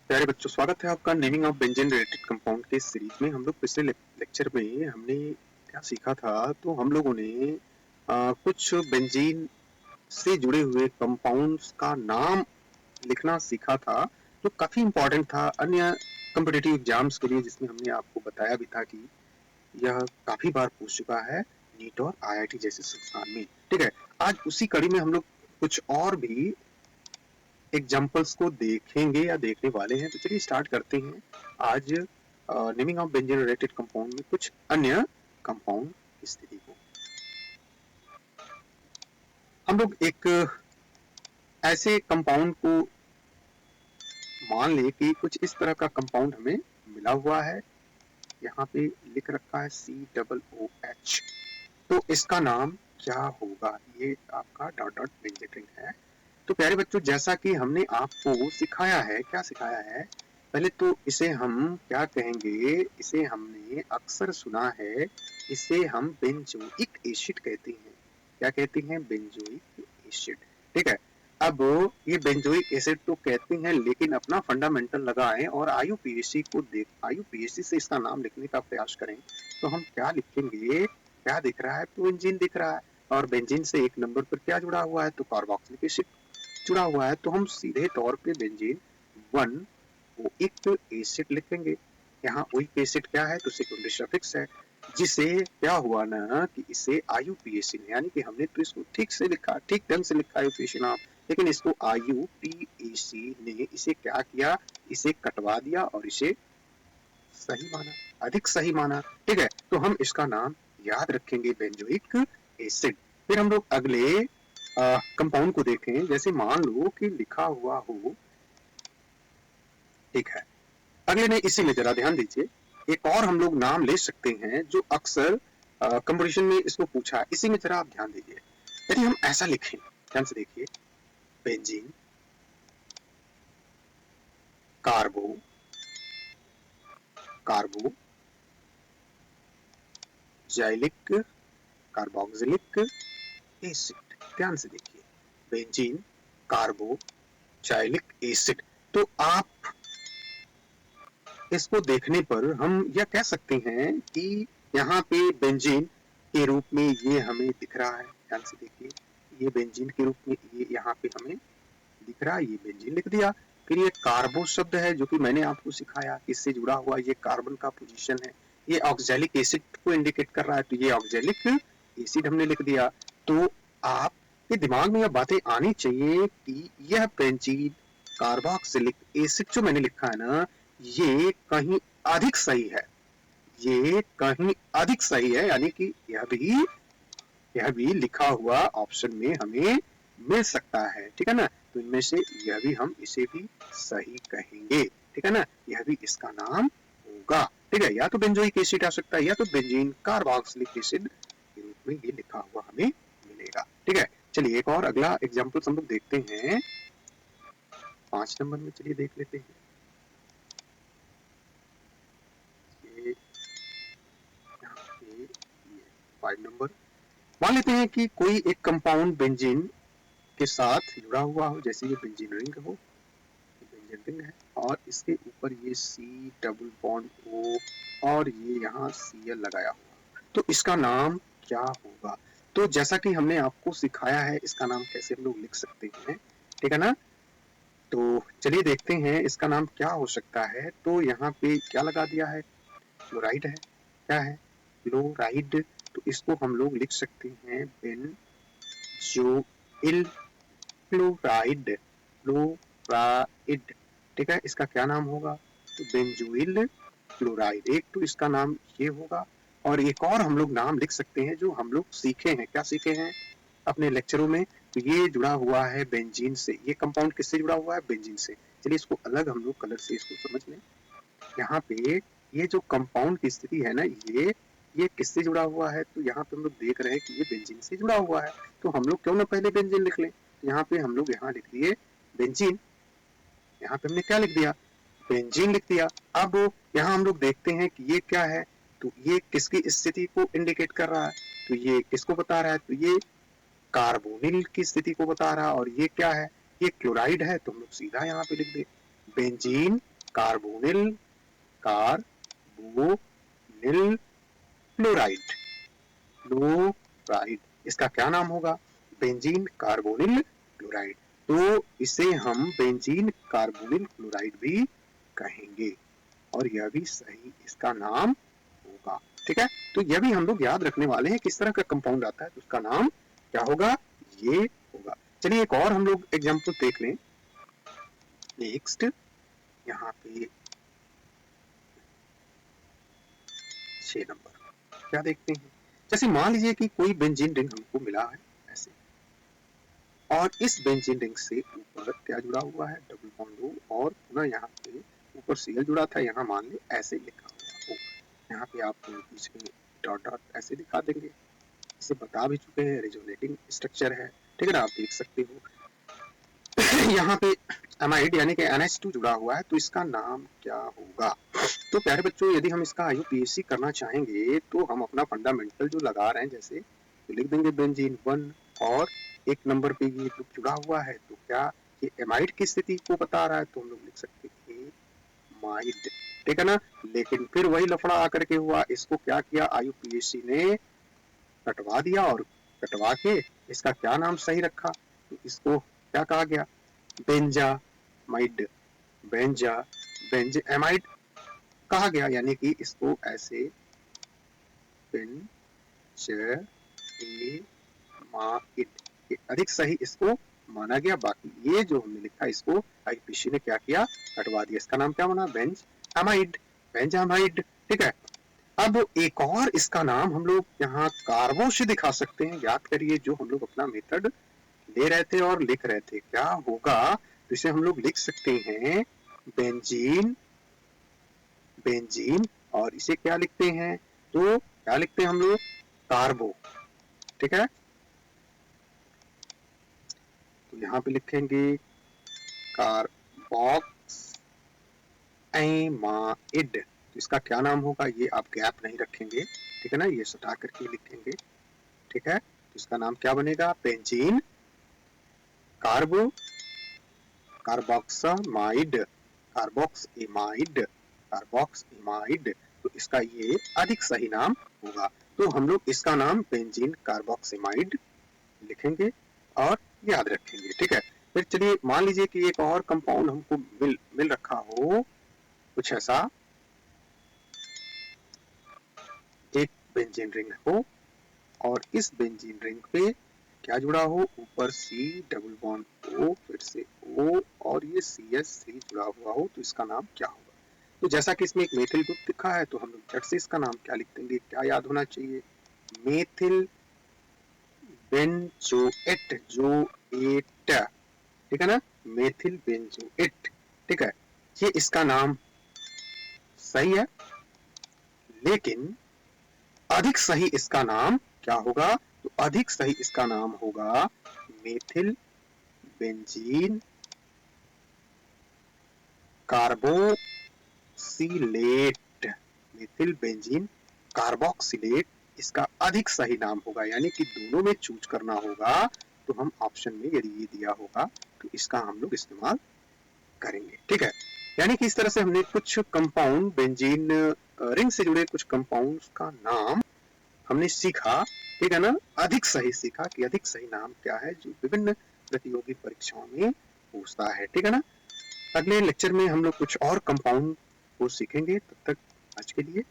प्यारे बच्चों, स्वागत है आपका naming of benzene related compound के सीरीज में। हम लोग पिछले लेक्चर में हमने क्या सीखा था, तो हम लोगों ने कुछ बेंजीन से जुड़े हुए कंपाउंड्स का नाम लिखना सीखा था, जो काफी इम्पोर्टेंट था अन्य कॉम्पिटिटिव एग्जाम्स के लिए, जिसमें हमने आपको बताया भी था कि यह काफी बार पूछ चुका है नीट और IIT जैसे संस्थान में। ठीक है, आज उसी कड़ी में हम लोग कुछ और भी एग्जाम्पल्स को देखेंगे या देखने वाले हैं। तो चलिए स्टार्ट करते हैं आज naming of benzene related compound में कुछ अन्य कंपाउंड स्थिति को। हम लोग एक ऐसे कंपाउंड को मान ले कि कुछ इस तरह का कंपाउंड हमें मिला हुआ है, यहाँ पे लिख रखा है COOH। तो इसका नाम क्या होगा? ये आपका डॉट डॉट बेंजीन रिंग है। तो प्यारे बच्चों, जैसा कि हमने आपको सिखाया है, क्या सिखाया है, पहले तो इसे हम क्या कहेंगे, इसे हमने अक्सर सुना है, इसे हम बेंजोइक एसिड कहते हैं। क्या कहते हैं? Benzoic acid. ठीक है, अब ये बेंजोइक एसिड तो कहते हैं, लेकिन अपना फंडामेंटल लगाएं और IUPAC को IUPAC से इसका नाम लिखने का प्रयास करें तो हम क्या लिखेंगे? क्या दिख रहा है? बेंजीन दिख रहा है, और बेंजीन से एक नंबर पर क्या जुड़ा हुआ है? तो कार्बोक्सिलिक एसिड जुड़ा हुआ है। तो हम सीधे तौर पे बेंजीन 1 ओइक एसिड लिखेंगे। यहाँ ओइक एसिड क्या है? तो सेकेंडरी सफिक्स है, जिसे क्या हुआ ना कि इसे IUPAC ने, यानी कि हमने तो इसको ठीक से लिखा, ठीक ढंग से लिखा IUPAC नाम, लेकिन इसको IUPAC ने इसे क्या किया? इसे कटवा दिया और इसे सही माना, अधिक सही माना। ठीक है, तो हम इसका नाम याद रखेंगे बेंजोइक एसिड। फिर हम लोग अगले कंपाउंड को देखें। जैसे मान लो कि लिखा हुआ हो, ठीक है, अगले में इसी में जरा ध्यान दीजिए, एक और हम लोग नाम ले सकते हैं जो अक्सर कंपटीशन में इसको पूछा है। इसी में जरा आप ध्यान दीजिए। यदि हम ऐसा लिखें, ध्यान से देखिए, बेंजीन कार्बो कार्बो जाइलिक कार्बोक्सिलिक एसिड। ध्यान से देखिए, बेंजीन कार्बो जाइलिक एसिड। तो आप इसको देखने पर हम यह कह सकते हैं कि यहाँ पे बेंजीन के रूप में ये हमें दिख रहा है। ध्यान से देखिए, ये बेंजीन के रूप में ये यहाँ पे हमें दिख रहा है, ये बेंजीन लिख दिया। फिर ये कार्बो शब्द है, जो कि मैंने आपको सिखाया कि इससे जुड़ा हुआ ये कार्बन का पोजीशन है। ये ऑक्सैलिक एसिड को इंडिकेट कर रहा है, तो ये ऑक्सैलिक एसिड हमने लिख दिया। तो आप के दिमाग में यह बातें आनी चाहिए कि यह बेंजीन कार्बोक्सिलिक एसिड जो मैंने लिखा है ना, ये कहीं अधिक सही है, ये कहीं अधिक सही है, यानी कि यह भी लिखा हुआ ऑप्शन में हमें मिल सकता है। ठीक है ना, तो इनमें से यह भी, हम इसे भी सही कहेंगे। ठीक है ना, यह भी इसका नाम होगा। ठीक है, या तो बेंजोइक एसिड आ सकता है, या तो बेंजीन कार्बोक्सिलिक एसिड के रूप में ये लिखा हुआ हमें मिलेगा। ठीक है, चलिए एक और अगला एग्जाम्पल हम लोग देखते हैं 5 नंबर में। चलिए देख लेते हैं। ये 5 नंबर, मान लेते हैं कि कोई एक कंपाउंड बेंजीन के साथ जुड़ा हुआ हो, जैसे ये बेंजीन रिंग हो, बेंजीन रिंग है, और इसके ऊपर ये C डबल बॉन्ड O और ये यहाँ Cl लगाया हुआ, तो इसका नाम क्या होगा? तो जैसा कि हमने आपको सिखाया है, इसका नाम कैसे हम लोग लिख सकते हैं। ठीक है ना, तो चलिए देखते हैं इसका नाम क्या हो सकता है। तो यहाँ पे क्या लगा दिया है? क्लोराइड है। क्या है? क्लोराइड। तो इसको हम लोग लिख सकते हैं बेंजोइल क्लोराइड, क्लोराइड। ठीक है, इसका क्या नाम होगा? तो बेंजोइल क्लोराइड। एक तो इसका नाम ये होगा, और एक और हम लोग नाम लिख सकते हैं जो हम लोग सीखे हैं। क्या सीखे हैं अपने लेक्चरों में? तो ये जुड़ा हुआ है बेंजीन से। ये कंपाउंड किससे जुड़ा हुआ है? बेंजीन से। चलिए इसको अलग हम लोग कलर से इसको समझ लें। यहाँ पे ये जो कंपाउंड की स्थिति है ना, ये किससे जुड़ा हुआ है? तो यहाँ पे हम लोग देख रहे हैं कि ये बेंजीन से जुड़ा हुआ है। तो हम लोग क्यों ना पहले बेंजीन लिख लें। तो यहाँ पे हम लोग यहाँ लिख दिए बेंजीन। यहाँ पे हमने क्या लिख दिया? बेंजीन लिख दिया। अब यहाँ हम लोग देखते हैं कि ये क्या है, तो ये किसकी स्थिति को इंडिकेट कर रहा है? तो ये किसको बता रहा है? तो ये कार्बोनिल की स्थिति को बता रहा है। और ये क्या है? ये क्लोराइड है, तो हम लोग सीधा यहाँ पे लिख दे बेंजीन कार्बोनिल क्लोराइड। क्लोराइड इसका क्या नाम होगा? Benzene carbonyl chloride. तो इसे हम बेंजीन कार्बोनिल क्लोराइड भी कहेंगे और यह भी सही इसका नाम होगा। ठीक है, तो यह भी हम लोग याद रखने वाले हैं, किस तरह का कंपाउंड आता है तो उसका नाम क्या होगा, ये होगा। चलिए एक और हम लोग एग्जाम्पल देख लें। नेक्स्ट यहाँ पे 6 नंबर क्या देखते हैं। जैसे मान लीजिए कि कोई बेंजीन रिंग हमको मिला है ऐसे, और इस बेंजीन रिंग से ऊपर क्या जुड़ा हुआ है, डबल बॉन्ड हो, और पुनः यहाँ पे ऊपर सीएल जुड़ा था, यहाँ मान ली ऐसे लिखा हुआ हो, यहाँ पे आप बीच में डॉट डॉट ऐसे दिखा देंगे, इसे बता भी चुके हैं, रेजोनेटिंग स्ट्रक्चर है। ठीक है ना, आप देख सकते हो। यहाँ पे एमाइड यानी कि NH2 जुड़ा हुआ है, तो इसका नाम क्या होगा? तो प्यारे बच्चों, यदि हम इसका IUPAC करना चाहेंगे तो हम अपना फंडामेंटल जो लगा रहे हैं जैसे, तो लिख देंगे बेंजीन 1, और एक नंबर पे ये जो जुड़ा हुआ है तो क्या ये एमाइड की स्थिति को बता रहा है, तो हम लोग लिख सकते हैं माइड। ठीक है ना, लेकिन फिर वही लफड़ा आकर के हुआ, इसको क्या किया IUPAC ने, कटवा दिया, और कटवा के इसका क्या नाम सही रखा, तो इसको क्या कहा गया, बेंजामाइड। बेंजामाइड कहा गया, यानी कि इसको ऐसे बेंजामाइड अधिक सही इसको माना गया। बाकी ये जो हमने लिखा इसको IUPAC ने क्या किया, कटवा दिया, इसका नाम क्या बना, बेंजामाइड। बेंजामाइड। ठीक है, अब एक और इसका नाम हम लोग यहाँ कार्बो से दिखा सकते हैं। याद करिए जो हम लोग अपना मेथड ले रहे थे और लिख रहे थे, क्या होगा, तो इसे हम लोग लिख सकते हैं बेंजीन। बेंजीन, और इसे क्या लिखते हैं, तो क्या लिखते हैं हम लोग, कार्बो। ठीक है, तो यहाँ पे लिखेंगे कार्बोक्सामाइड। तो इसका क्या नाम होगा, ये आप गैप नहीं रखेंगे, ठीक है ना, ये सटा करके लिखेंगे। ठीक है, तो इसका नाम क्या बनेगा, बेंजीन कार्बोक्सामाइड। कार्बोक्सामाइड। कार्बोक्सामाइड, तो इसका ये अधिक सही नाम होगा। तो हम लोग इसका नाम बेंजीन कार्बोक्सामाइड लिखेंगे और याद रखेंगे। ठीक है, फिर चलिए मान लीजिए कि एक और कंपाउंड हमको मिल रखा हो, कुछ ऐसा, एक बेंजीन रिंग हो, और इस बेंजीन रिंग पे क्या जुड़ा हो, ऊपर C डबल बॉन्ड O, फिर से O, और ये CH3 जुड़ा हुआ हो, तो इसका नाम क्या होगा? तो जैसा कि इसमें एक मेथिल ग्रुप दिखा है, तो हम लोग झट से इसका नाम क्या लिख देंगे, क्या याद होना चाहिए, मेथिल बेंजोएट, जोएट। ठीक है ना, मेथिल बेंजोएट। ठीक है, ये इसका नाम सही है, लेकिन अधिक सही इसका नाम क्या होगा, तो अधिक सही इसका नाम होगा methyl benzene carboxylate. Methyl benzene carboxylate इसका अधिक सही नाम होगा, यानी कि दोनों में चूज करना होगा, तो हम ऑप्शन में यदि ये दिया होगा तो इसका हम लोग इस्तेमाल करेंगे। ठीक है, यानी कि इस तरह से हमने कुछ कंपाउंड बेंजीन रिंग से जुड़े कुछ कंपाउंड्स का नाम हमने सीखा। ठीक है ना, अधिक सही सीखा कि अधिक सही नाम क्या है जो विभिन्न प्रतियोगी परीक्षाओं में पूछता है। ठीक है ना, अगले लेक्चर में हम लोग कुछ और कंपाउंड को सीखेंगे। तब तक आज के लिए